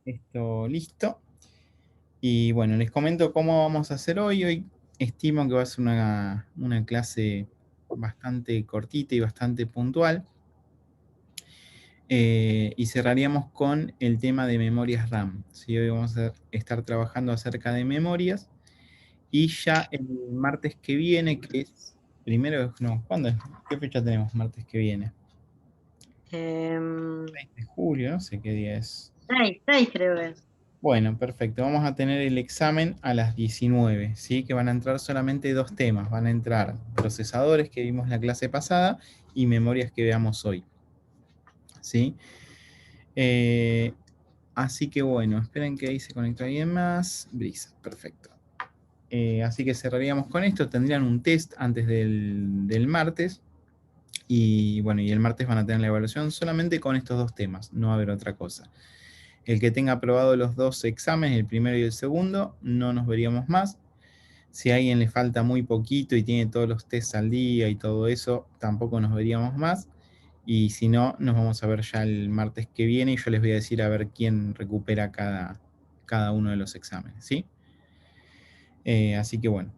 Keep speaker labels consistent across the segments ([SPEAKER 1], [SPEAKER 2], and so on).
[SPEAKER 1] esto listo. Y bueno, les comento cómo vamos a hacer hoy. Hoy estimo que va a ser una clase bastante cortita y bastante puntual. Y cerraríamos con el tema de memorias RAM. ¿Sí? Hoy vamos a estar trabajando acerca de memorias. Y ya el martes que viene, que es primero, no, ¿cuándo es? ¿Qué fecha tenemos martes que viene? 6 de julio, no sé qué día es.
[SPEAKER 2] 6 creo que es.
[SPEAKER 1] Bueno, perfecto. Vamos a tener el examen a las 19, ¿sí? Que van a entrar solamente dos temas. Van a entrar procesadores que vimos la clase pasada y memorias que veamos hoy, ¿sí? Así que bueno, esperen que ahí se conecte alguien más. Brisa, perfecto. Así que cerraríamos con esto. Tendrían un test antes del martes. Y bueno, y el martes van a tener la evaluación solamente con estos dos temas. No va a haber otra cosa. El que tenga aprobado los dos exámenes, el primero y el segundo, no nos veríamos más. Si a alguien le falta muy poquito y tiene todos los tests al día y todo eso, tampoco nos veríamos más. Y si no, nos vamos a ver ya el martes que viene y yo les voy a decir a ver quién recupera cada uno de los exámenes, ¿sí? Así que bueno,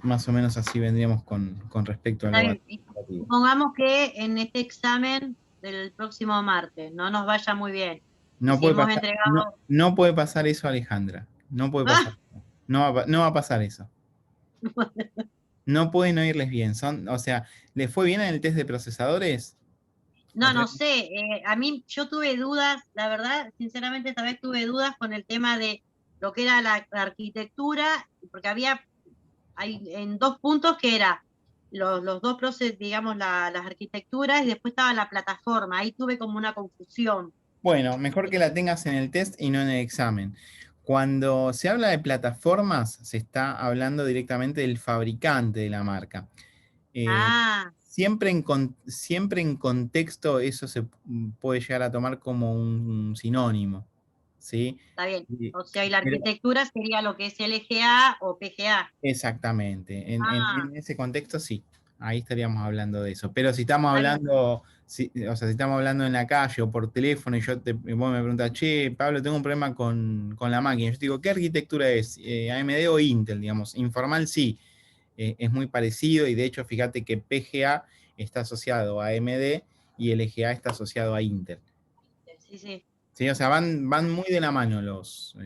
[SPEAKER 1] más o menos así vendríamos con respecto al
[SPEAKER 2] Está bien.
[SPEAKER 1] evaluativo.
[SPEAKER 2] Y supongamos que en este examen del próximo martes no nos vaya muy bien. Y
[SPEAKER 1] No
[SPEAKER 2] si
[SPEAKER 1] puede
[SPEAKER 2] hemos
[SPEAKER 1] pasar, no,
[SPEAKER 2] entregado.
[SPEAKER 1] no puede pasar eso, Alejandra. No puede pasar
[SPEAKER 2] ¡Ah!
[SPEAKER 1] eso. No va a pasar eso. No pueden oírles bien. O sea, ¿les fue bien en el test de procesadores?
[SPEAKER 2] No,
[SPEAKER 1] Otra
[SPEAKER 2] no
[SPEAKER 1] vez.
[SPEAKER 2] sé. A mí yo tuve dudas, la verdad, sinceramente esta vez tuve dudas con el tema de lo que era la arquitectura, porque hay en dos puntos que era los dos procesos, digamos, las arquitecturas y después estaba la plataforma. Ahí tuve como una confusión.
[SPEAKER 1] Bueno, mejor que la tengas en el test y no en el examen. Cuando se habla de plataformas, se está hablando directamente del fabricante de la marca. Eh,
[SPEAKER 2] Ah,
[SPEAKER 1] siempre en contexto eso se puede llegar a tomar como un sinónimo, ¿sí?
[SPEAKER 2] está bien.
[SPEAKER 1] Y-
[SPEAKER 2] O sea, y la
[SPEAKER 1] pero
[SPEAKER 2] arquitectura sería lo que es LGA o PGA.
[SPEAKER 1] exactamente,
[SPEAKER 2] Ah,
[SPEAKER 1] en ese contexto sí, ahí estaríamos hablando de eso. Pero si estamos
[SPEAKER 2] está bien.
[SPEAKER 1] hablando, o sea, si estamos hablando en la calle o por teléfono y vos me preguntas, che, Pablo, tengo un problema con la máquina, yo te digo, ¿qué arquitectura es? ¿AMD o Intel? Digamos, informal sí, es muy parecido y de hecho fíjate que PGA está asociado a AMD y LGA está asociado a Intel.
[SPEAKER 2] Sí, sí.
[SPEAKER 1] ¿Sí? O sea, van muy de la mano los...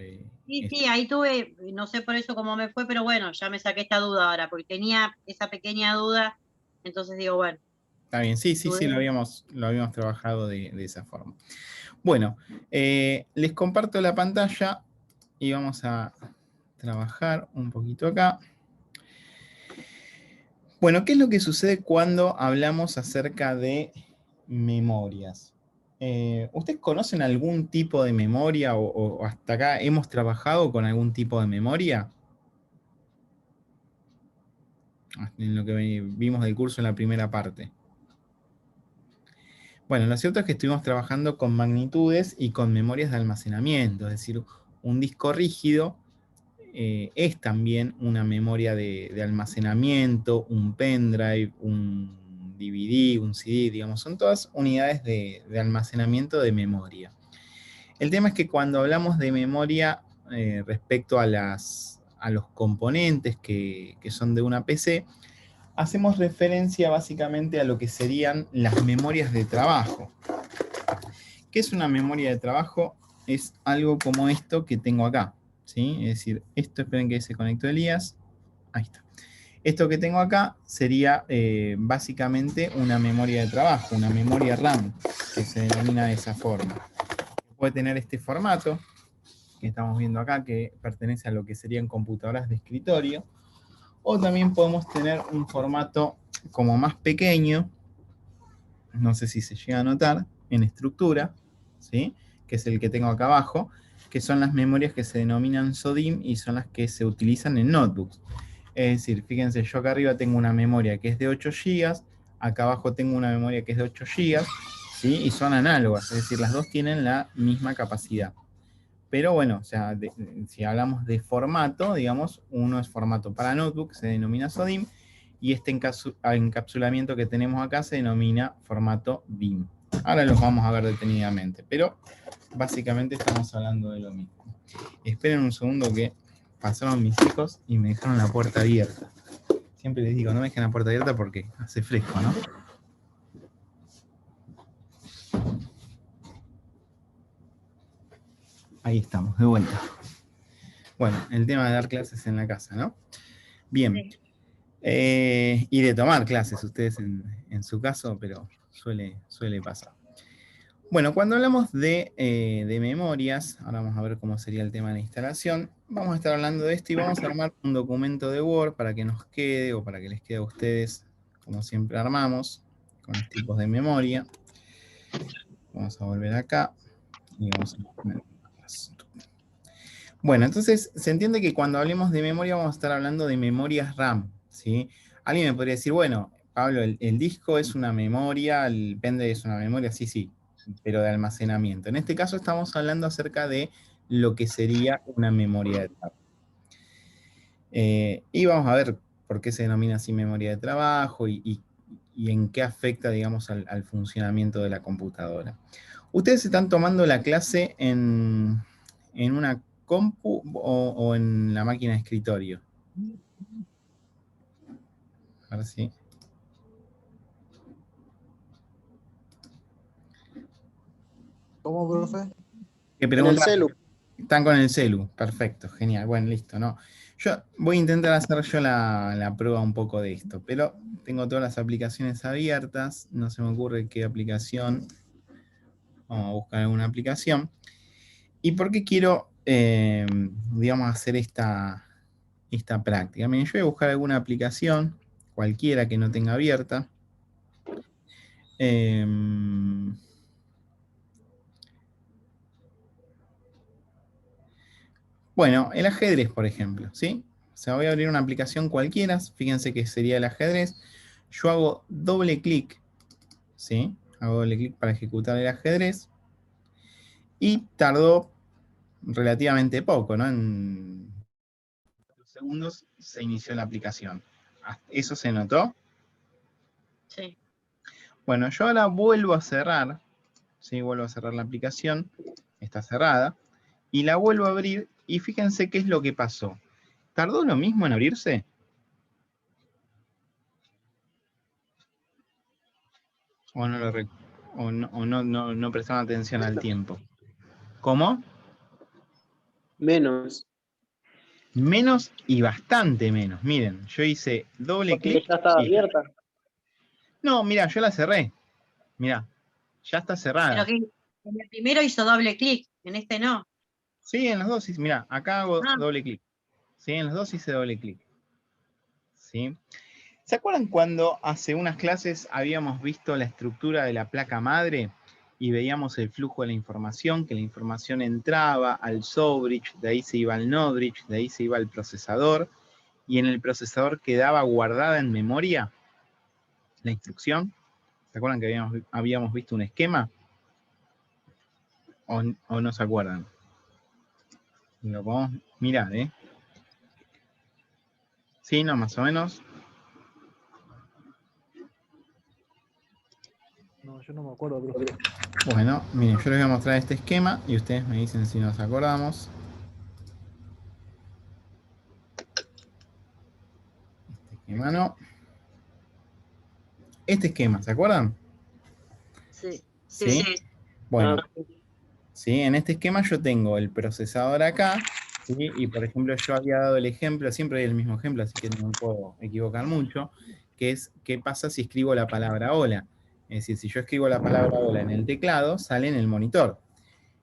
[SPEAKER 2] Sí, sí, ahí tuve, no sé por eso cómo me fue, pero bueno, ya me saqué esta duda ahora, porque tenía esa pequeña duda, entonces digo, bueno,
[SPEAKER 1] está bien, sí, sí, sí,
[SPEAKER 2] dudé.
[SPEAKER 1] lo habíamos trabajado de esa forma. Bueno, les comparto la pantalla y vamos a trabajar un poquito acá. Bueno, ¿qué es lo que sucede cuando hablamos acerca de memorias? ¿Ustedes conocen algún tipo de memoria o hasta acá hemos trabajado con algún tipo de memoria? En lo que vimos del curso en la primera parte. Bueno, lo cierto es que estuvimos trabajando con magnitudes y con memorias de almacenamiento, es decir, un disco rígido es también una memoria de almacenamiento, un pendrive, un DVD, un CD, digamos, son todas unidades de almacenamiento de memoria. El tema es que cuando hablamos de memoria respecto a los componentes que son de una PC, hacemos referencia básicamente a lo que serían las memorias de trabajo. ¿Qué es una memoria de trabajo? Es algo como esto que tengo acá, ¿sí? Es decir, esto, esperen que se conectó Elías. Ahí está. Esto que tengo acá sería básicamente una memoria de trabajo, una memoria RAM, que se denomina de esa forma. Puede tener este formato que estamos viendo acá, que pertenece a lo que serían computadoras de escritorio, o también podemos tener un formato como más pequeño, no sé si se llega a notar, en estructura, ¿sí? Que es el que tengo acá abajo, que son las memorias que se denominan SODIMM y son las que se utilizan en notebooks. Es decir, fíjense, yo acá arriba tengo una memoria que es de 8 GB, acá abajo tengo una memoria que es de 8 GB, ¿sí? Y son análogas, es decir, las dos tienen la misma capacidad. Pero bueno, o sea, si hablamos de formato, digamos, uno es formato para notebook, se denomina SODIMM, y este encapsulamiento que tenemos acá se denomina formato DIMM. Ahora los vamos a ver detenidamente, pero básicamente estamos hablando de lo mismo. Esperen un segundo que pasaron mis hijos y me dejaron la puerta abierta. Siempre les digo, no me dejen la puerta abierta porque hace fresco, ¿no? Ahí estamos, de vuelta. Bueno, el tema de dar clases en la casa, ¿no? Bien.
[SPEAKER 2] Sí.
[SPEAKER 1] Y de tomar clases ustedes en su caso, pero suele pasar. Bueno, cuando hablamos de memorias, ahora vamos a ver cómo sería el tema de la instalación, vamos a estar hablando de esto y vamos a armar un documento de Word para que nos quede o para que les quede a ustedes, como siempre armamos, con los tipos de memoria. Vamos a volver acá y vamos a poner esto. Bueno, entonces se entiende que cuando hablemos de memoria vamos a estar hablando de memorias RAM, ¿sí? Alguien me podría decir, bueno, Pablo, el disco es una memoria, el pendrive es una memoria, sí, pero de almacenamiento. En este caso estamos hablando acerca de lo que sería una memoria de trabajo. Y vamos a ver por qué se denomina así memoria de trabajo y en qué afecta, digamos, al funcionamiento de la computadora. Ustedes están tomando la clase en una compu o en la máquina de escritorio. A ver si.
[SPEAKER 3] ¿Cómo, profe?
[SPEAKER 1] ¿Qué
[SPEAKER 3] En el
[SPEAKER 1] pregunta?
[SPEAKER 3] celu.
[SPEAKER 1] Están con el celu, perfecto, genial. Bueno, listo, ¿no? Yo voy a intentar hacer yo la prueba un poco de esto, pero tengo todas las aplicaciones abiertas, no se me ocurre qué aplicación. Vamos a buscar alguna aplicación. ¿Y por qué quiero, digamos, hacer esta práctica? Miren, yo voy a buscar alguna aplicación, cualquiera que no tenga abierta. Bueno, el ajedrez, por ejemplo, ¿sí? O sea, voy a abrir una aplicación cualquiera, fíjense que sería el ajedrez. Yo hago doble clic, ¿sí? Hago doble clic para ejecutar el ajedrez. Y tardó relativamente poco, ¿no? En segundos se inició la aplicación. ¿Eso se notó?
[SPEAKER 2] Sí.
[SPEAKER 1] Bueno, yo ahora vuelvo a cerrar, ¿sí? Vuelvo a cerrar la aplicación, está cerrada, y la vuelvo a abrir, y fíjense qué es lo que pasó. ¿Tardó lo mismo en abrirse? ¿O no prestaron atención al tiempo? ¿Cómo?
[SPEAKER 3] Menos.
[SPEAKER 1] Menos y bastante menos. Miren, yo hice doble
[SPEAKER 3] Porque
[SPEAKER 1] clic
[SPEAKER 3] ya estaba
[SPEAKER 1] y...
[SPEAKER 3] abierta.
[SPEAKER 1] No, mira, yo la cerré. Mira, ya está cerrada.
[SPEAKER 2] Pero que en el primero hizo doble clic, en este no.
[SPEAKER 1] Sí, en los dos, mira, acá hago
[SPEAKER 2] Ah.
[SPEAKER 1] doble clic. Sí, en los dos hice doble clic. ¿Sí? ¿Se acuerdan cuando hace unas clases habíamos visto la estructura de la placa madre y veíamos el flujo de la información, que la información entraba al Sobridge, de ahí se iba al Nodridge, de ahí se iba al procesador, y en el procesador quedaba guardada en memoria la instrucción? ¿Se acuerdan que habíamos visto un esquema? ¿O no se acuerdan? Lo podemos mirar, ¿eh? Sí, no, más o menos.
[SPEAKER 3] No, yo no me acuerdo, profe.
[SPEAKER 1] Bueno, miren, yo les voy a mostrar este esquema y ustedes me dicen si nos acordamos. Este esquema no. Este esquema, ¿se acuerdan?
[SPEAKER 2] Sí.
[SPEAKER 1] ¿Sí?
[SPEAKER 2] Sí.
[SPEAKER 1] Bueno, ¿sí? En este esquema yo tengo el procesador acá, ¿sí? Y por ejemplo yo había dado el ejemplo, siempre hay el mismo ejemplo, así que no me puedo equivocar mucho, que es qué pasa si escribo la palabra hola. Es decir, si yo escribo la palabra hola en el teclado, sale en el monitor.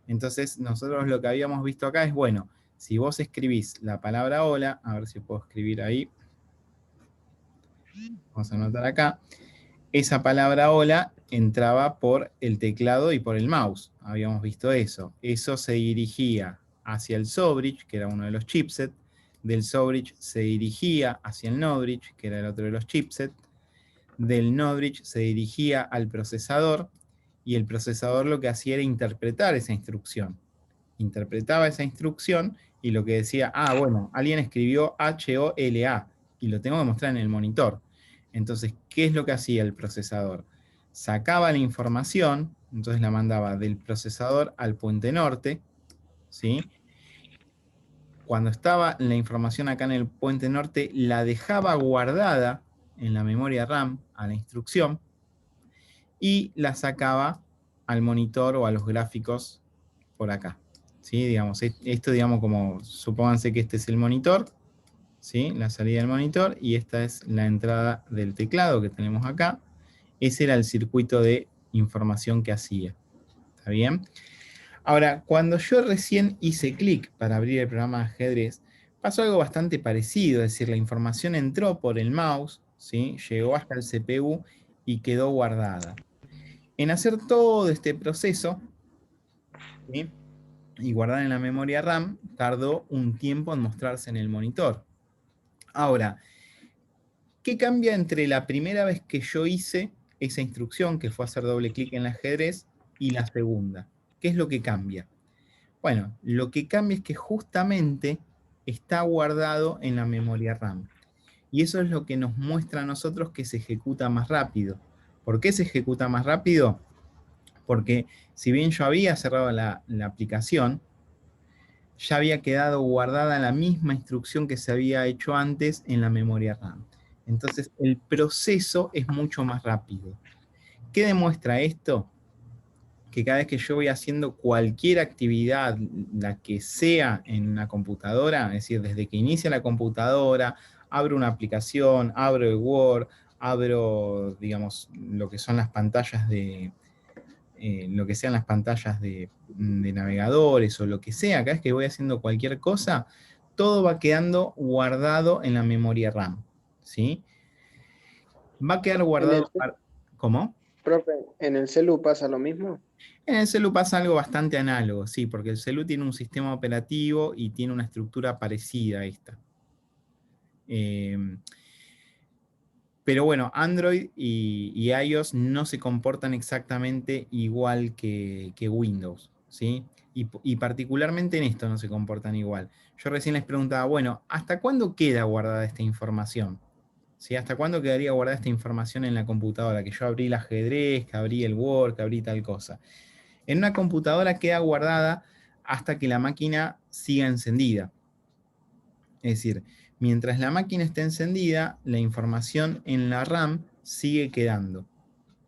[SPEAKER 1] Entonces nosotros lo que habíamos visto acá es, bueno, si vos escribís la palabra hola, a ver si puedo escribir ahí, vamos a anotar acá, esa palabra hola entraba por el teclado y por el mouse. Habíamos visto eso. Eso se dirigía hacia el Sobridge, que era uno de los chipsets. Del Sobridge se dirigía hacia el Nodridge, que era el otro de los chipsets. Del Nodridge se dirigía al procesador, y el procesador lo que hacía era interpretar esa instrucción. Interpretaba esa instrucción y lo que decía, bueno, alguien escribió HOLA y lo tengo que mostrar en el monitor. Entonces, ¿qué es lo que hacía el procesador? Sacaba la información entonces la mandaba del procesador al puente norte, ¿sí? Cuando estaba la información acá en el puente norte, la dejaba guardada en la memoria RAM a la instrucción y la sacaba al monitor o a los gráficos por acá. ¿Sí? Digamos, esto, digamos, como supónganse que este es el monitor, ¿sí? La salida del monitor, y esta es la entrada del teclado que tenemos acá. Ese era el circuito de información que hacía. ¿Está bien? Ahora, cuando yo recién hice clic para abrir el programa de ajedrez, pasó algo bastante parecido, es decir, la información entró por el mouse, ¿sí? Llegó hasta el CPU y quedó guardada. En hacer todo este proceso, ¿sí? Y guardar en la memoria RAM, tardó un tiempo en mostrarse en el monitor. Ahora, ¿qué cambia entre la primera vez que yo hice esa instrucción, que fue hacer doble clic en el ajedrez, y la segunda? ¿Qué es lo que cambia? Bueno, lo que cambia es que justamente está guardado en la memoria RAM. Y eso es lo que nos muestra a nosotros que se ejecuta más rápido. ¿Por qué se ejecuta más rápido? Porque si bien yo había cerrado la aplicación, ya había quedado guardada la misma instrucción que se había hecho antes en la memoria RAM. Entonces el proceso es mucho más rápido. ¿Qué demuestra esto? Que cada vez que yo voy haciendo cualquier actividad, la que sea en una computadora, es decir, desde que inicia la computadora, abro una aplicación, abro el Word, abro, digamos, lo que son las pantallas de, lo que sean las pantallas de navegadores o lo que sea, cada vez que voy haciendo cualquier cosa, todo va quedando guardado en la memoria RAM, ¿sí? Va a quedar
[SPEAKER 4] En el,
[SPEAKER 1] guardado, ¿cómo?
[SPEAKER 4] profe, ¿en el celu pasa lo mismo?
[SPEAKER 1] En el celu pasa algo bastante análogo, sí, porque el celu tiene un sistema operativo y tiene una estructura parecida a esta. Pero bueno, Android y iOS no se comportan exactamente igual que Windows, ¿sí? Y particularmente en esto no se comportan igual. Yo recién les preguntaba, bueno, ¿hasta cuándo queda guardada esta información? ¿Sí? ¿Hasta cuándo quedaría guardada esta información en la computadora? Que yo abrí el ajedrez, que abrí el Word, que abrí tal cosa. En una computadora queda guardada hasta que la máquina siga encendida. Es decir, mientras la máquina esté encendida, la información en la RAM sigue quedando,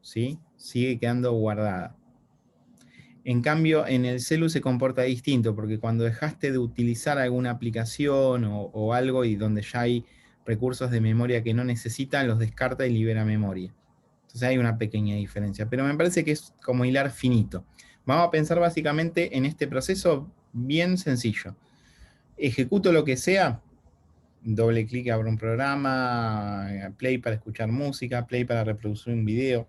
[SPEAKER 1] ¿sí? Sigue quedando guardada. En cambio, en el celu se comporta distinto, porque cuando dejaste de utilizar alguna aplicación o algo y donde ya hay recursos de memoria que no necesita, los descarta y libera memoria. Entonces hay una pequeña diferencia, pero me parece que es como hilar finito. Vamos a pensar básicamente en este proceso bien sencillo. Ejecuto lo que sea, doble clic, abro un programa, play para escuchar música, play para reproducir un video,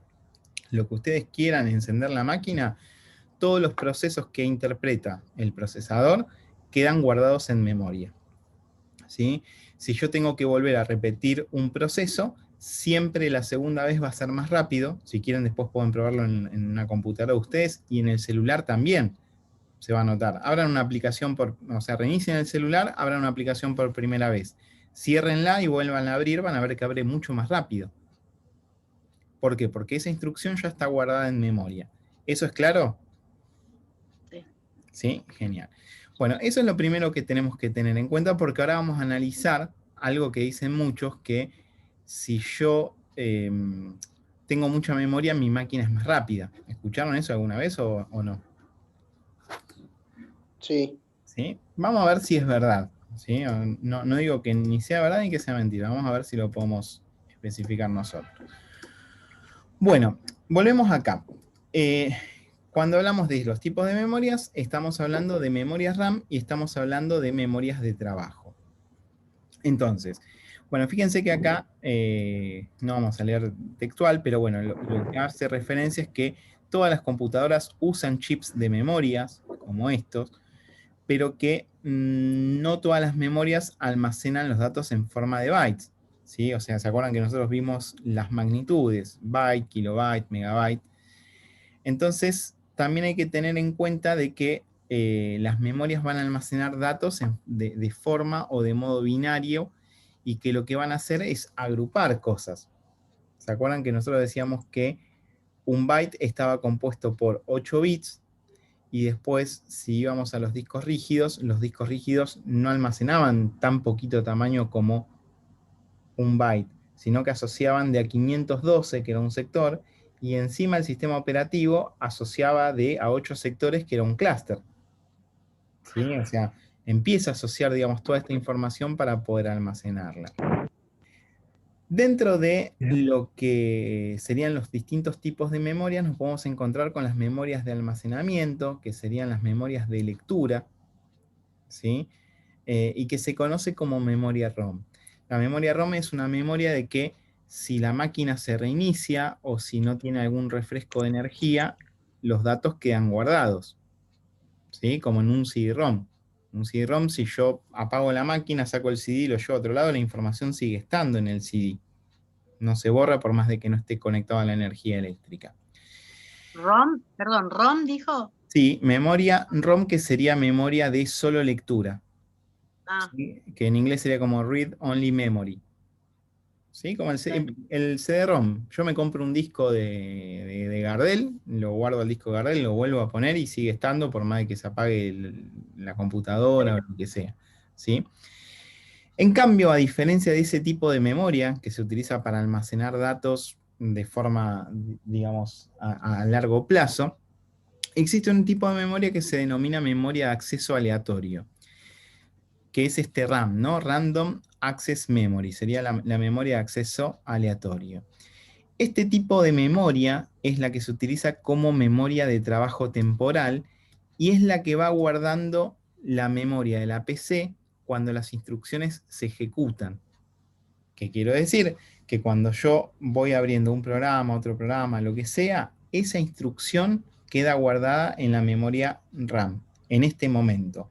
[SPEAKER 1] lo que ustedes quieran, encender la máquina, todos los procesos que interpreta el procesador quedan guardados en memoria, ¿sí? Si yo tengo que volver a repetir un proceso, siempre la segunda vez va a ser más rápido. Si quieren, después pueden probarlo en una computadora de ustedes y en el celular también se va a notar. Abran una aplicación o sea, reinicien el celular, abran una aplicación por primera vez. Ciérrenla y vuelvan a abrir, van a ver que abre mucho más rápido. ¿Por qué? Porque esa instrucción ya está guardada en memoria. ¿Eso es claro?
[SPEAKER 2] Sí.
[SPEAKER 1] ¿Sí? Genial. Bueno, eso es lo primero que tenemos que tener en cuenta, porque ahora vamos a analizar algo que dicen muchos, que si yo tengo mucha memoria, mi máquina es más rápida. ¿Escucharon eso alguna vez o no?
[SPEAKER 4] Sí.
[SPEAKER 1] ¿Sí? Vamos a ver si es verdad. ¿Sí? No, no digo que ni sea verdad ni que sea mentira. Vamos a ver si lo podemos especificar nosotros. Bueno, volvemos acá. Cuando hablamos de los tipos de memorias, estamos hablando de memorias RAM y estamos hablando de memorias de trabajo. Entonces, bueno, fíjense que acá, no vamos a leer textual, pero bueno, lo que hace referencia es que todas las computadoras usan chips de memorias, como estos, pero que no todas las memorias almacenan los datos en forma de bytes, ¿sí? O sea, ¿se acuerdan que nosotros vimos las magnitudes? Byte, kilobyte, megabyte. Entonces, también hay que tener en cuenta de que las memorias van a almacenar datos de forma o de modo binario y que lo que van a hacer es agrupar cosas. ¿Se acuerdan que nosotros decíamos que un byte estaba compuesto por 8 bits, y después, si íbamos a los discos rígidos no almacenaban tan poquito tamaño como un byte, sino que asociaban de a 512, que era un sector, y encima el sistema operativo asociaba de a 8 sectores, que era un clúster. ¿Sí? O sea, empieza a asociar, digamos, toda esta información para poder almacenarla. Dentro de lo que serían los distintos tipos de memorias, nos podemos encontrar con las memorias de almacenamiento, que serían las memorias de lectura, ¿sí? Y que se conoce como memoria ROM. La memoria ROM es una memoria de que si la máquina se reinicia o si no tiene algún refresco de energía, los datos quedan guardados, ¿sí? Como en un CD-ROM. Un CD-ROM, si yo apago la máquina, saco el CD y lo llevo a otro lado, la información sigue estando en el CD. No se borra por más de que no esté conectado a la energía eléctrica.
[SPEAKER 2] ¿ROM dijo?
[SPEAKER 1] Sí, memoria ROM, que sería memoria de solo lectura.
[SPEAKER 2] Ah.
[SPEAKER 1] ¿Sí? Que en inglés sería como Read Only Memory. ¿Sí? Como el CD-ROM. Yo me compro un disco de Gardel, lo guardo al disco Gardel, lo vuelvo a poner y sigue estando por más de que se apague la computadora o lo que sea. ¿Sí? En cambio, a diferencia de ese tipo de memoria que se utiliza para almacenar datos de forma, digamos, a largo plazo, existe un tipo de memoria que se denomina memoria de acceso aleatorio, que es este RAM, ¿no? Random Access Memory, sería la memoria de acceso aleatorio. Este tipo de memoria es la que se utiliza como memoria de trabajo temporal y es la que va guardando la memoria de la PC cuando las instrucciones se ejecutan. ¿Qué quiero decir? Que cuando yo voy abriendo un programa, otro programa, lo que sea, esa instrucción queda guardada en la memoria RAM, en este momento.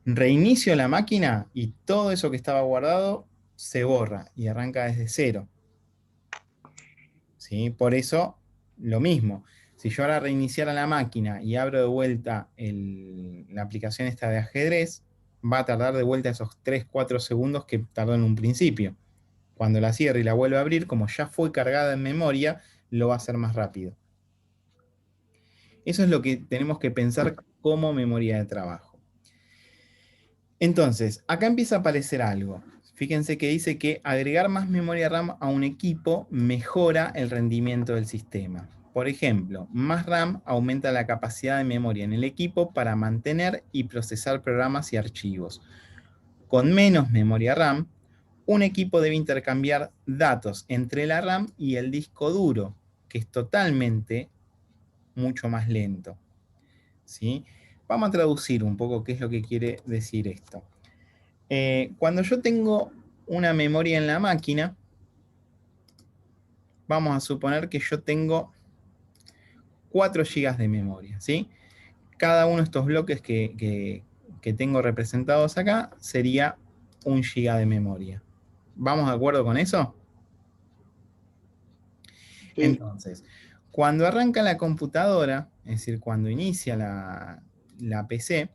[SPEAKER 1] Reinicio la máquina y todo eso que estaba guardado se borra y arranca desde cero. ¿Sí? Por eso, lo mismo. Si yo ahora reiniciara la máquina y abro de vuelta la aplicación esta de ajedrez, va a tardar de vuelta esos 3-4 segundos que tardó en un principio. Cuando la cierre y la vuelva a abrir, como ya fue cargada en memoria, lo va a hacer más rápido. Eso es lo que tenemos que pensar como memoria de trabajo. Entonces, acá empieza a aparecer algo. Fíjense que dice que agregar más memoria RAM a un equipo mejora el rendimiento del sistema. Por ejemplo, más RAM aumenta la capacidad de memoria en el equipo para mantener y procesar programas y archivos. Con menos memoria RAM, un equipo debe intercambiar datos entre la RAM y el disco duro, que es totalmente mucho más lento. ¿Sí? Vamos a traducir un poco qué es lo que quiere decir esto. Cuando yo tengo una memoria en la máquina, vamos a suponer que yo tengo 4 GB de memoria, ¿sí? Cada uno de estos bloques que tengo representados acá sería 1 GB de memoria. ¿Vamos de acuerdo con eso? Sí. Entonces, cuando arranca la computadora, es decir, cuando inicia la PC,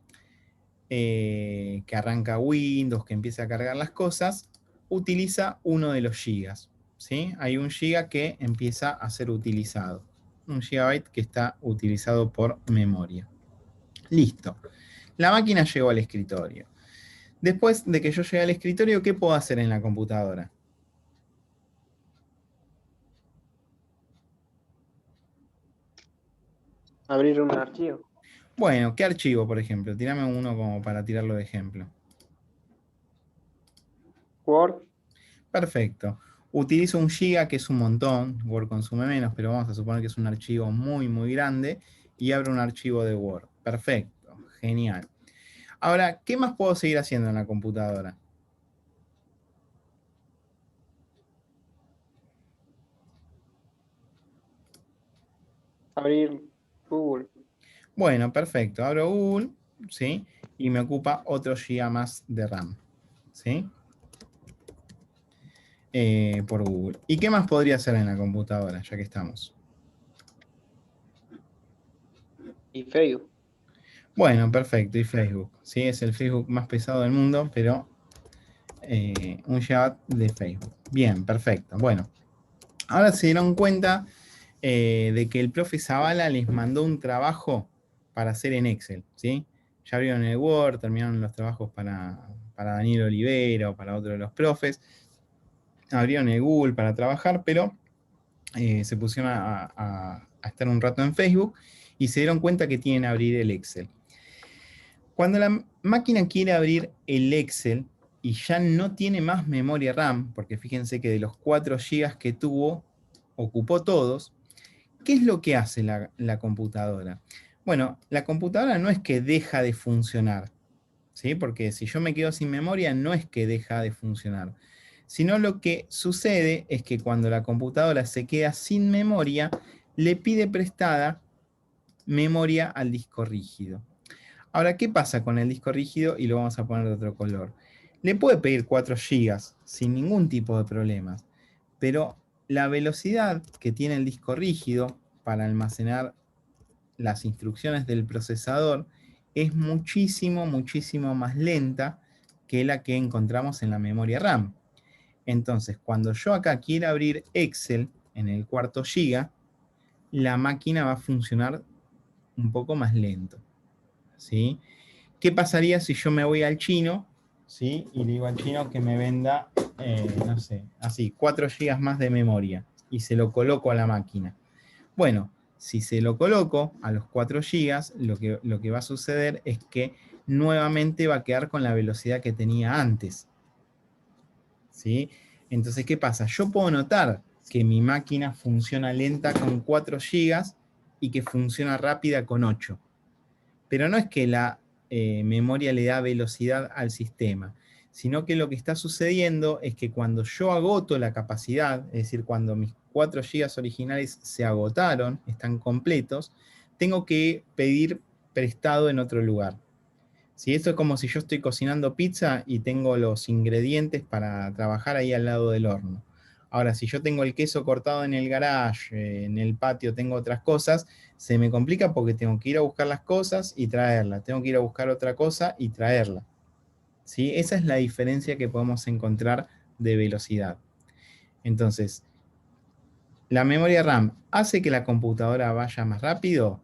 [SPEAKER 1] que arranca Windows, que empieza a cargar las cosas, utiliza uno de los gigas. ¿Sí? Hay 1 giga que empieza a ser utilizado. 1 gigabyte que está utilizado por memoria. Listo. La máquina llegó al escritorio. Después de que yo llegue al escritorio, ¿qué puedo hacer en la computadora?
[SPEAKER 4] Abrir un archivo.
[SPEAKER 1] Bueno, ¿qué archivo, por ejemplo? Tírame uno como para tirarlo de ejemplo.
[SPEAKER 4] Word.
[SPEAKER 1] Perfecto. Utilizo 1 giga, que es un montón. Word consume menos, pero vamos a suponer que es un archivo muy, muy grande. Y abro un archivo de Word. Perfecto. Genial. Ahora, ¿qué más puedo seguir haciendo en la computadora?
[SPEAKER 4] Abrir Google.
[SPEAKER 1] Bueno, perfecto. Abro Google, ¿sí? Y me ocupa otro giga más de RAM, ¿sí? Por Google. ¿Y qué más podría hacer en la computadora, ya que estamos?
[SPEAKER 4] Y Facebook.
[SPEAKER 1] Bueno, perfecto. Y Facebook. Sí, es el Facebook más pesado del mundo, pero 1 GB de Facebook. Bien, perfecto. Bueno, ahora se dieron cuenta de que el profe Zavala les mandó un trabajo para hacer en Excel, ¿sí? Ya abrieron el Word, terminaron los trabajos para Daniel Olivera o para otro de los profes, abrieron el Google para trabajar, pero se pusieron a estar un rato en Facebook y se dieron cuenta que tienen que abrir el Excel. Cuando la máquina quiere abrir el Excel y ya no tiene más memoria RAM, porque fíjense que de los 4 GB que tuvo, ocupó todos, ¿qué es lo que hace la computadora? Bueno, la computadora no es que deja de funcionar, ¿sí? Porque si yo me quedo sin memoria, no es que deja de funcionar, sino lo que sucede es que cuando la computadora se queda sin memoria, le pide prestada memoria al disco rígido. Ahora, ¿qué pasa con el disco rígido? Y lo vamos a poner de otro color. Le puede pedir 4 GB sin ningún tipo de problemas, pero la velocidad que tiene el disco rígido para almacenar las instrucciones del procesador es muchísimo, muchísimo más lenta que la que encontramos en la memoria RAM. Entonces, cuando yo acá quiera abrir Excel en el 4 GB, la máquina va a funcionar un poco más lento, ¿sí? ¿Qué pasaría si yo me voy al chino, ¿sí? Y le digo al chino que me venda, no sé, así, 4 GB más de memoria y se lo coloco a la máquina? Bueno, si se lo coloco a los 4 GB, lo que va a suceder es que nuevamente va a quedar con la velocidad que tenía antes, ¿sí? Entonces, ¿qué pasa? Yo puedo notar que mi máquina funciona lenta con 4 GB y que funciona rápida con 8. Pero no es que la memoria le da velocidad al sistema, sino que lo que está sucediendo es que cuando yo agoto la capacidad, es decir, cuando mis 4 GB originales se agotaron, están completos, tengo que pedir prestado en otro lugar. Si esto es como si yo estoy cocinando pizza y tengo los ingredientes para trabajar ahí al lado del horno. Ahora, si yo tengo el queso cortado en el garage, en el patio tengo otras cosas, se me complica porque tengo que ir a buscar las cosas y traerlas. Tengo que ir a buscar otra cosa y traerla. ¿Sí? Esa es la diferencia que podemos encontrar de velocidad. Entonces, ¿la memoria RAM hace que la computadora vaya más rápido?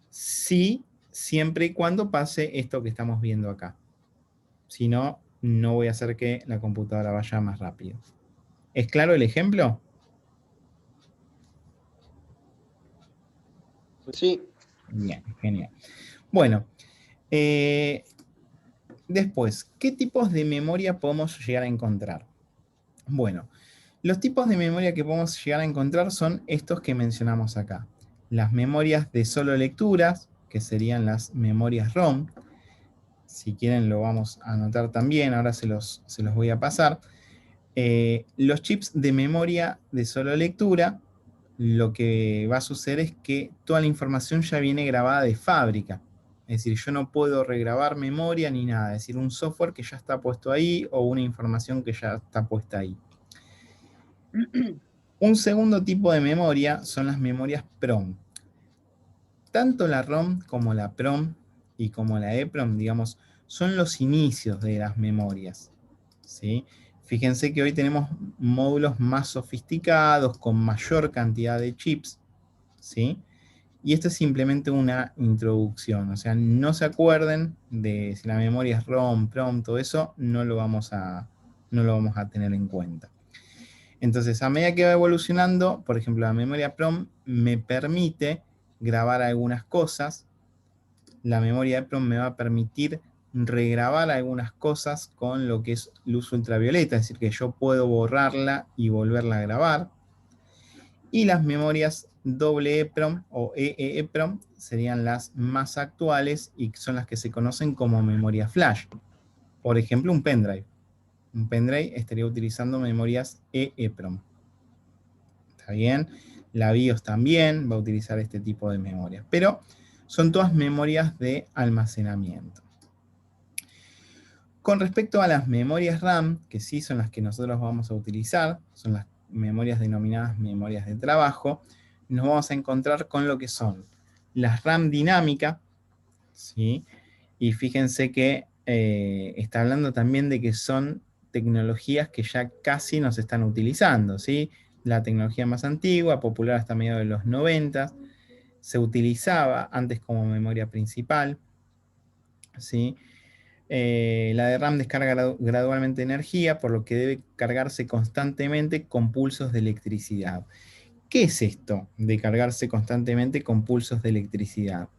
[SPEAKER 1] Sí, siempre y cuando pase esto que estamos viendo acá. Si no, no voy a hacer que la computadora vaya más rápido. ¿Es claro el ejemplo?
[SPEAKER 4] Sí.
[SPEAKER 1] Bien, genial. Bueno, después, ¿qué tipos de memoria podemos llegar a encontrar? Bueno, los tipos de memoria que podemos llegar a encontrar son estos que mencionamos acá. Las memorias de solo lecturas, que serían las memorias ROM. Si quieren lo vamos a anotar también, ahora se los voy a pasar. Los chips de memoria de solo lectura, lo que va a suceder es que toda la información ya viene grabada de fábrica. Es decir, yo no puedo regrabar memoria ni nada. Es decir, un software que ya está puesto ahí o una información que ya está puesta ahí. Un segundo tipo de memoria son las memorias PROM. Tanto la ROM como la PROM y como la EPROM, digamos, son los inicios de las memorias, ¿sí? Fíjense que hoy tenemos módulos más sofisticados, con mayor cantidad de chips, ¿sí? Y esto es simplemente una introducción, o sea, no se acuerden de si la memoria es ROM, PROM, todo eso, no lo vamos a tener en cuenta. Entonces, a medida que va evolucionando, por ejemplo, la memoria PROM me permite grabar algunas cosas, la memoria EPROM me va a permitir regrabar algunas cosas con lo que es luz ultravioleta, es decir, que yo puedo borrarla y volverla a grabar. Y las memorias EEPROM o EEPROM serían las más actuales y son las que se conocen como memoria flash. Por ejemplo, un pendrive. Un pendrive estaría utilizando memorias EEPROM. ¿Está bien? La BIOS también va a utilizar este tipo de memorias. Pero son todas memorias de almacenamiento. Con respecto a las memorias RAM, que sí son las que nosotros vamos a utilizar, son las memorias denominadas memorias de trabajo, nos vamos a encontrar con lo que son las RAM dinámica, ¿sí? Y fíjense que está hablando también de que son tecnologías que ya casi nos están utilizando, ¿sí? la tecnología más antigua, popular hasta mediados de los 90. Se utilizaba antes como memoria principal, ¿sí? La de RAM descarga gradualmente energía, por lo que debe cargarse constantemente con pulsos de electricidad. ¿Qué es esto de cargarse constantemente con pulsos de electricidad?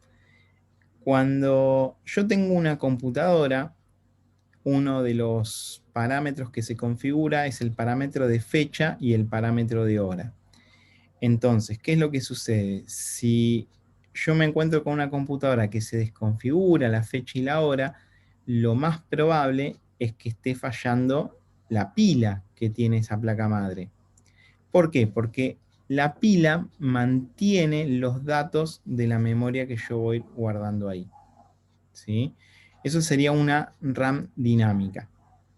[SPEAKER 1] Cuando yo tengo una computadora, uno de los parámetros que se configura es el parámetro de fecha y el parámetro de hora. Entonces, ¿qué es lo que sucede? Si yo me encuentro con una computadora que se desconfigura la fecha y la hora, lo más probable es que esté fallando la pila que tiene esa placa madre. ¿Por qué? Porque la pila mantiene los datos de la memoria que yo voy guardando ahí, ¿sí? Eso sería una RAM dinámica.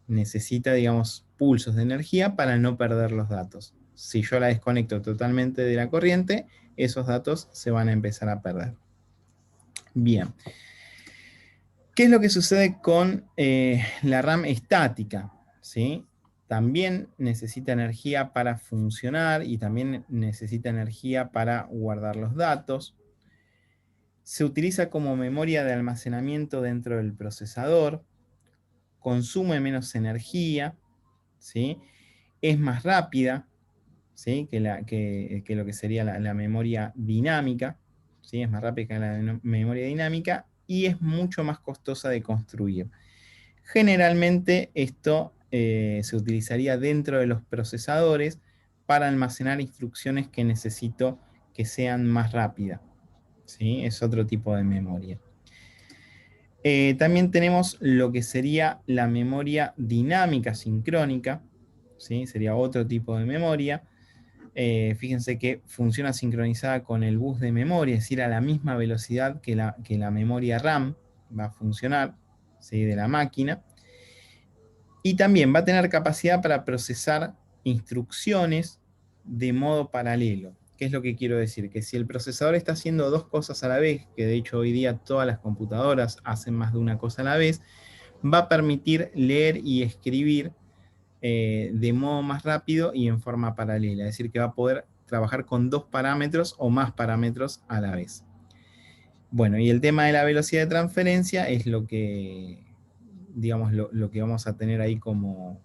[SPEAKER 1] Necesita, digamos, pulsos de energía para no perder los datos. Si yo la desconecto totalmente de la corriente, esos datos se van a empezar a perder. Bien. ¿Qué es lo que sucede con la RAM estática? ¿Sí? También necesita energía para funcionar y también necesita energía para guardar los datos. Se utiliza como memoria de almacenamiento dentro del procesador. Consume menos energía, ¿sí? Es más rápida, ¿sí? que lo que sería la memoria dinámica, ¿sí? Es más rápida que la memoria dinámica y es mucho más costosa de construir. Generalmente esto se utilizaría dentro de los procesadores para almacenar instrucciones que necesito que sean más rápidas, ¿sí? Es otro tipo de memoria. También tenemos lo que sería la memoria dinámica sincrónica, ¿sí? Sería otro tipo de memoria. Fíjense que funciona sincronizada con el bus de memoria, es decir, a la misma velocidad que la memoria RAM va a funcionar, ¿sí? De la máquina. Y también va a tener capacidad para procesar instrucciones de modo paralelo. ¿Qué es lo que quiero decir? Que si el procesador está haciendo dos cosas a la vez, que de hecho hoy día todas las computadoras hacen más de una cosa a la vez, va a permitir leer y escribir de modo más rápido y en forma paralela. Es decir, que va a poder trabajar con dos parámetros o más parámetros a la vez. Bueno, y el tema de la velocidad de transferencia es lo que, digamos, lo que vamos a tener ahí como,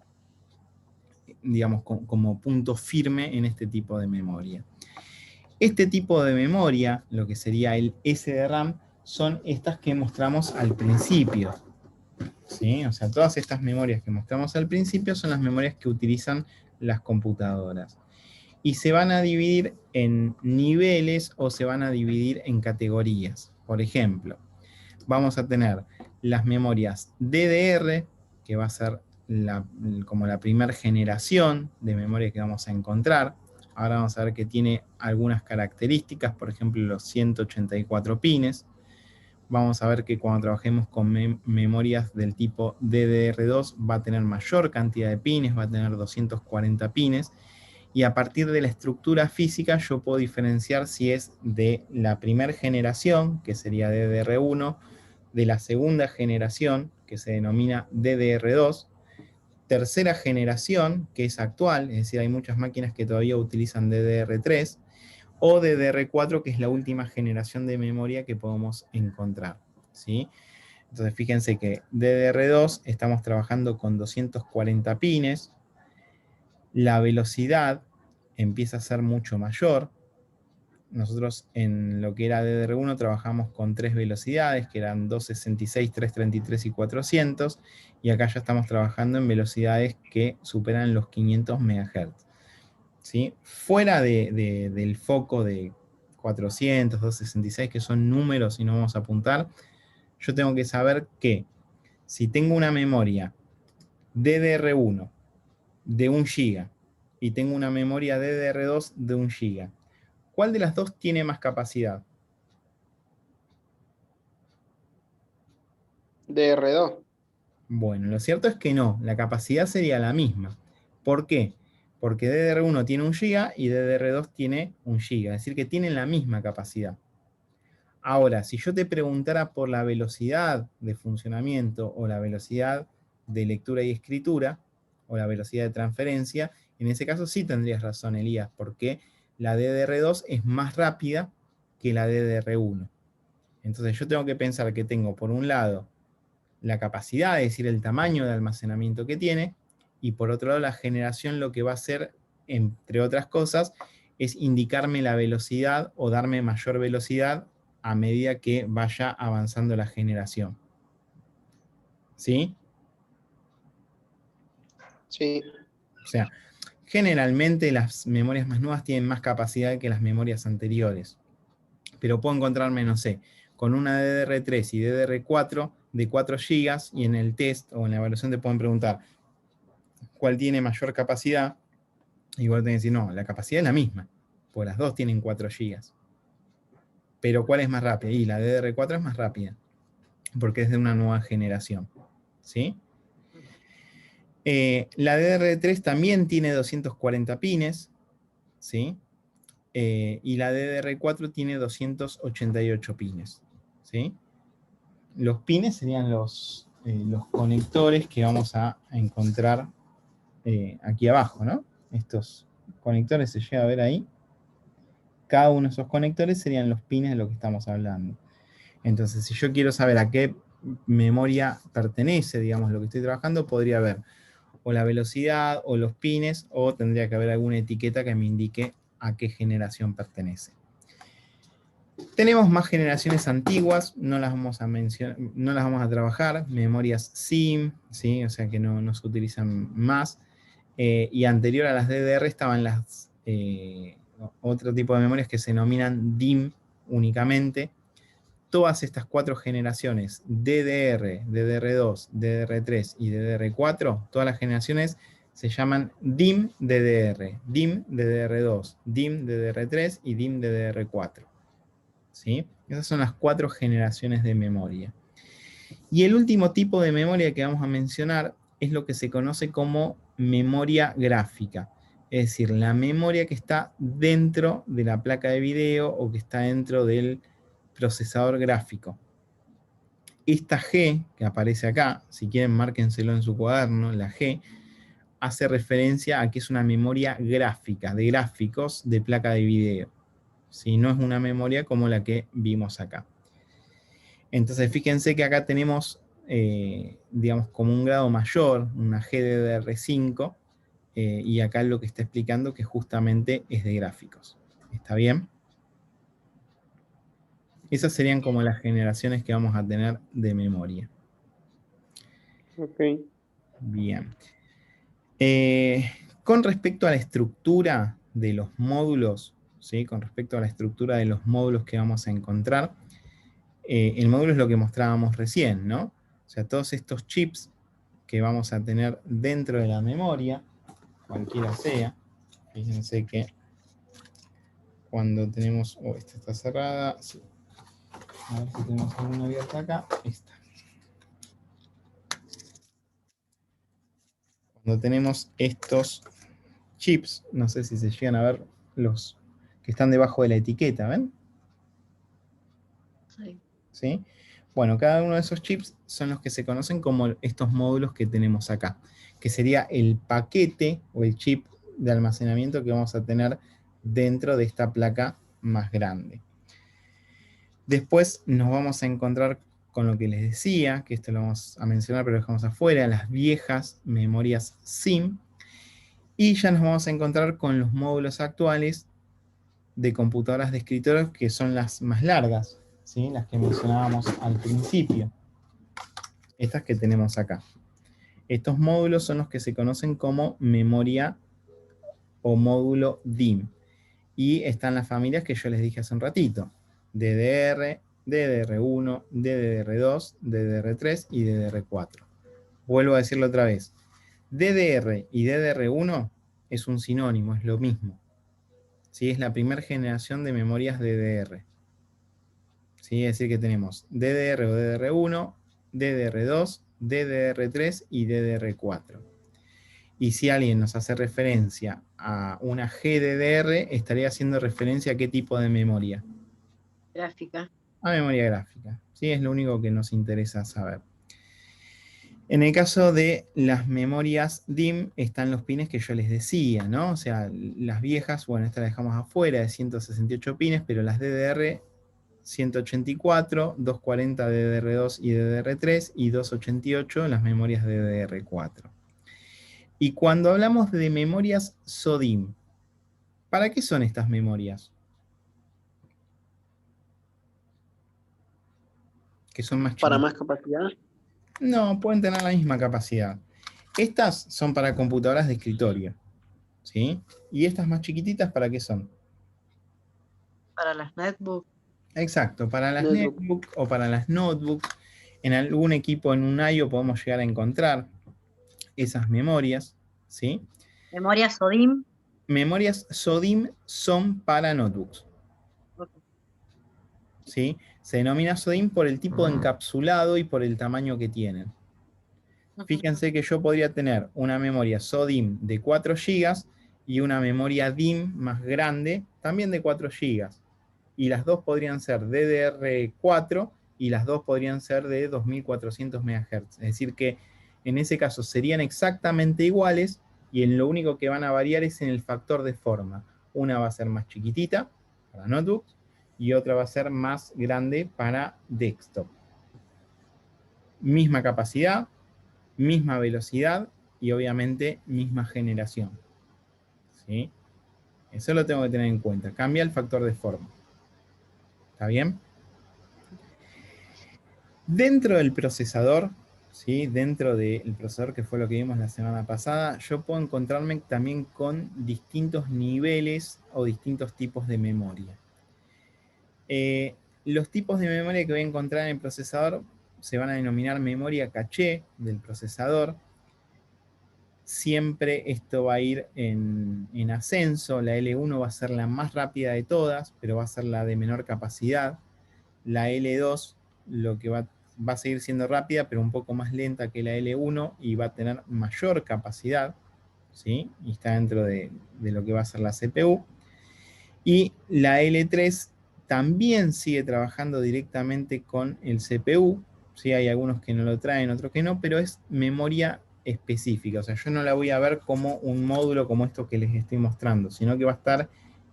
[SPEAKER 1] digamos, como punto firme en este tipo de memoria. Este tipo de memoria, lo que sería el SDRAM, son estas que mostramos al principio, ¿sí? O sea, todas estas memorias que mostramos al principio son las memorias que utilizan las computadoras. Y se van a dividir en niveles o se van a dividir en categorías. Por ejemplo, vamos a tener las memorias DDR, que va a ser como la primera generación de memoria que vamos a encontrar. Ahora vamos a ver que tiene algunas características, por ejemplo, los 184 pines. Vamos a ver que cuando trabajemos con memorias del tipo DDR2 va a tener mayor cantidad de pines, va a tener 240 pines. Y a partir de la estructura física yo puedo diferenciar si es de la primera generación, que sería DDR1, de la segunda generación, que se denomina DDR2, tercera generación, que es actual, es decir, hay muchas máquinas que todavía utilizan DDR3, o DDR4, que es la última generación de memoria que podemos encontrar, ¿sí? Entonces fíjense que DDR2 estamos trabajando con 240 pines, la velocidad empieza a ser mucho mayor. Nosotros en lo que era DDR1 trabajamos con 3 velocidades, que eran 266, 333 y 400, y acá ya estamos trabajando en velocidades que superan los 500 MHz. ¿Sí? Fuera del foco de 400, 266, que son números y no vamos a apuntar, yo tengo que saber que si tengo una memoria DDR1 de 1 GB y tengo una memoria DDR2 de 1 GB, ¿cuál de las dos tiene más capacidad?
[SPEAKER 4] DR2.
[SPEAKER 1] Bueno, lo cierto es que no, la capacidad sería la misma. ¿Por qué? Porque DDR1 tiene 1 GB y DDR2 tiene 1 GB, es decir, que tienen la misma capacidad. Ahora, si yo te preguntara por la velocidad de funcionamiento o la velocidad de lectura y escritura, o la velocidad de transferencia, En ese caso sí tendrías razón, Elías, porque la DDR2 es más rápida que la DDR1. Entonces yo tengo que pensar que tengo, por un lado, la capacidad, es decir, el tamaño de almacenamiento que tiene, y por otro lado, la generación lo que va a hacer, entre otras cosas, es indicarme la velocidad o darme mayor velocidad a medida que vaya avanzando la generación. ¿Sí?
[SPEAKER 4] Sí.
[SPEAKER 1] O sea, generalmente las memorias más nuevas tienen más capacidad que las memorias anteriores. Pero puedo encontrarme, no sé, con una DDR3 y DDR4 de 4 GB, y en el test o en la evaluación te pueden preguntar cuál tiene mayor capacidad, y vos tenés que decir, no, la capacidad es la misma, pues las dos tienen 4 GB. Pero ¿cuál es más rápida? Y la DDR4 es más rápida, porque es de una nueva generación. ¿Sí? La DDR3 también tiene 240 pines, ¿sí? Y la DDR4 tiene 288 pines, ¿sí? Los pines serían los conectores que vamos a encontrar aquí abajo, ¿no? Estos conectores se llega a ver ahí. Cada uno de esos conectores serían los pines de lo que estamos hablando. Entonces, si yo quiero saber a qué memoria pertenece, digamos, lo que estoy trabajando, podría ver o la velocidad o los pines, o tendría que haber alguna etiqueta que me indique a qué generación pertenece. Tenemos más generaciones antiguas, no las vamos a mencionar, no las vamos a trabajar, memorias SIM, ¿sí? O sea que no se utilizan más. Y anterior a las DDR estaban las otro tipo de memorias que se denominan DIM únicamente. Todas estas 4 generaciones, DDR, DDR2, DDR3 y DDR4, todas las generaciones se llaman DIM DDR, DIM DDR2, DIM DDR3 y DIM DDR4. ¿Sí? Esas son las 4 generaciones de memoria. Y el último tipo de memoria que vamos a mencionar es lo que se conoce como memoria gráfica. Es decir, la memoria que está dentro de la placa de video o que está dentro del procesador gráfico. Esta G que aparece acá, si quieren márquenselo en su cuaderno, la G, hace referencia a que es una memoria gráfica, de gráficos de placa de video. Si no es una memoria como la que vimos acá. Entonces fíjense que acá tenemos, digamos, como un grado mayor, una GDDR5, y acá lo que está explicando que justamente es de gráficos. ¿Está bien? Esas serían como las generaciones que vamos a tener de memoria.
[SPEAKER 4] Ok.
[SPEAKER 1] Bien. Con respecto a la estructura de los módulos, ¿sí? Con respecto a la estructura de los módulos que vamos a encontrar, el módulo es lo que mostrábamos recién, ¿no? O sea, todos estos chips que vamos a tener dentro de la memoria, cualquiera sea, fíjense que cuando tenemos, esta está cerrada, sí. A ver si tenemos alguna abierta acá, esta. Cuando tenemos estos chips, no sé si se llegan a ver los que están debajo de la etiqueta, ¿ven?
[SPEAKER 2] Sí.
[SPEAKER 1] ¿Sí? Bueno, cada uno de esos chips son los que se conocen como estos módulos que tenemos acá, que sería el paquete o el chip de almacenamiento que vamos a tener dentro de esta placa más grande. Después nos vamos a encontrar con lo que les decía, que esto lo vamos a mencionar pero lo dejamos afuera, las viejas memorias SIM, y ya nos vamos a encontrar con los módulos actuales de computadoras de escritorio que son las más largas, ¿sí? Las que mencionábamos al principio. Estas que tenemos acá. Estos módulos son los que se conocen como memoria o módulo DIM. Y están las familias que yo les dije hace un ratito. DDR, DDR1, DDR2, DDR3 y DDR4. Vuelvo a decirlo otra vez. DDR y DDR1 es un sinónimo, es lo mismo. ¿Sí? Es la primera generación de memorias DDR. ¿Sí? Es decir que tenemos DDR o DDR1, DDR2, DDR3 y DDR4. Y si alguien nos hace referencia a una GDDR, estaría haciendo referencia a qué tipo de memoria.
[SPEAKER 2] Gráfica.
[SPEAKER 1] A memoria gráfica. ¿Sí? Es lo único que nos interesa saber. En el caso de las memorias DIMM están los pines que yo les decía, ¿no? O sea, las viejas, bueno, esta la dejamos afuera de 168 pines, pero las DDR 184, 240 DDR2 y DDR3 y 288 las memorias DDR4. Y cuando hablamos de memorias SODIMM, ¿para qué son estas memorias? Que son más
[SPEAKER 4] Para
[SPEAKER 1] chiquitas.
[SPEAKER 4] más capacidad.
[SPEAKER 1] No, pueden tener la misma capacidad. Estas son para computadoras de escritorio, ¿sí? Y estas más chiquititas, ¿para qué son?
[SPEAKER 2] Para las netbooks.
[SPEAKER 1] Exacto, para las
[SPEAKER 4] Netbook.
[SPEAKER 1] netbooks o para las notebooks. En algún equipo en un I/O podemos llegar a encontrar esas memorias, ¿sí?
[SPEAKER 2] Memoria SODIMM.
[SPEAKER 1] Memorias SODIMM son para notebooks,
[SPEAKER 2] Ok.
[SPEAKER 1] ¿sí? Se denomina SODIMM por el tipo de encapsulado y por el tamaño que tienen. Fíjense que yo podría tener una memoria SODIMM de 4 GB y una memoria DIMM más grande, también de 4 GB. Y las dos podrían ser DDR4 y las dos podrían ser de 2400 MHz. Es decir que en ese caso serían exactamente iguales y en lo único que van a variar es en el factor de forma. Una va a ser más chiquitita para notebooks y otra va a ser más grande para desktop. Misma capacidad, misma velocidad y obviamente misma generación. ¿Sí? Eso lo tengo que tener en cuenta. Cambia el factor de forma. ¿Está bien? Dentro del procesador, ¿sí? Dentro del procesador, que fue lo que vimos la semana pasada, yo puedo encontrarme también con distintos niveles o distintos tipos de memoria. Los tipos de memoria que voy a encontrar en el procesador se van a denominar memoria caché del procesador. Siempre esto va a ir en ascenso. La L1 va a ser la más rápida de todas, pero va a ser la de menor capacidad. La L2 lo que va a seguir siendo rápida, pero un poco más lenta que la L1 y va a tener mayor capacidad, ¿sí? Y está dentro de lo que va a ser la CPU. Y la L3 también sigue trabajando directamente con el CPU, ¿sí? Hay algunos que no lo traen, otros que no, pero es memoria específica. O sea, yo no la voy a ver como un módulo como esto que les estoy mostrando, sino que va a estar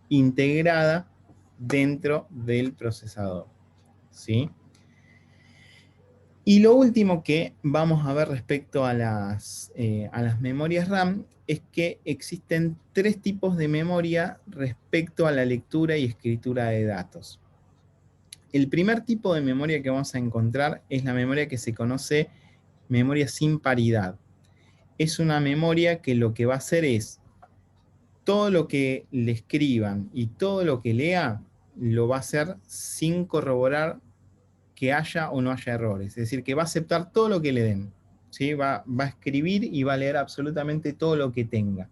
[SPEAKER 1] integrada dentro del procesador, ¿sí? Y lo último que vamos a ver respecto a las memorias RAM es que existen 3 tipos de memoria respecto a la lectura y escritura de datos. El primer tipo de memoria que vamos a encontrar es la memoria que se conoce memoria sin paridad. Es una memoria que lo que va a hacer es todo lo que le escriban y todo lo que lea lo va a hacer sin corroborar que haya o no haya errores. Es decir, que va a aceptar todo lo que le den. ¿Sí? Va a escribir y va a leer absolutamente todo lo que tenga.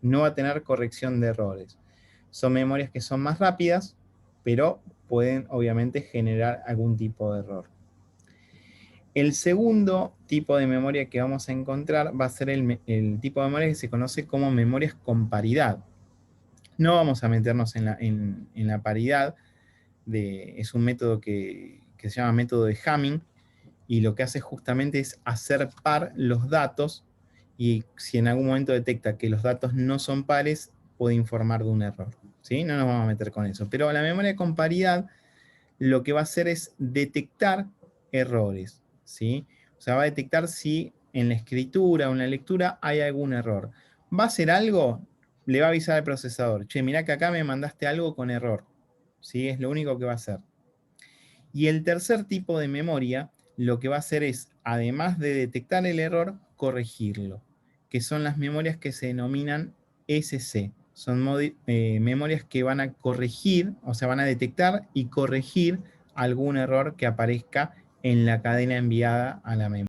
[SPEAKER 1] No va a tener corrección de errores. Son memorias que son más rápidas, pero pueden obviamente generar algún tipo de error. El segundo tipo de memoria que vamos a encontrar va a ser el tipo de memoria que se conoce como memorias con paridad. No vamos a meternos en la paridad. Es un método que se llama método de Hamming, y lo que hace justamente es hacer par los datos, y si en algún momento detecta que los datos no son pares, puede informar de un error. ¿Sí? No nos vamos a meter con eso. Pero la memoria con paridad lo que va a hacer es detectar errores. ¿Sí? O sea, va a detectar si en la escritura o en la lectura hay algún error. ¿Va a hacer algo? Le va a avisar al procesador. Che, mirá que acá me mandaste algo con error. ¿Sí? Es lo único que va a hacer. Y el tercer tipo de memoria lo que va a hacer es, además de detectar el error, corregirlo, que son las memorias que se denominan SC. Son memorias que van a corregir, o sea, van a detectar y corregir algún error que aparezca en la cadena enviada a la memoria.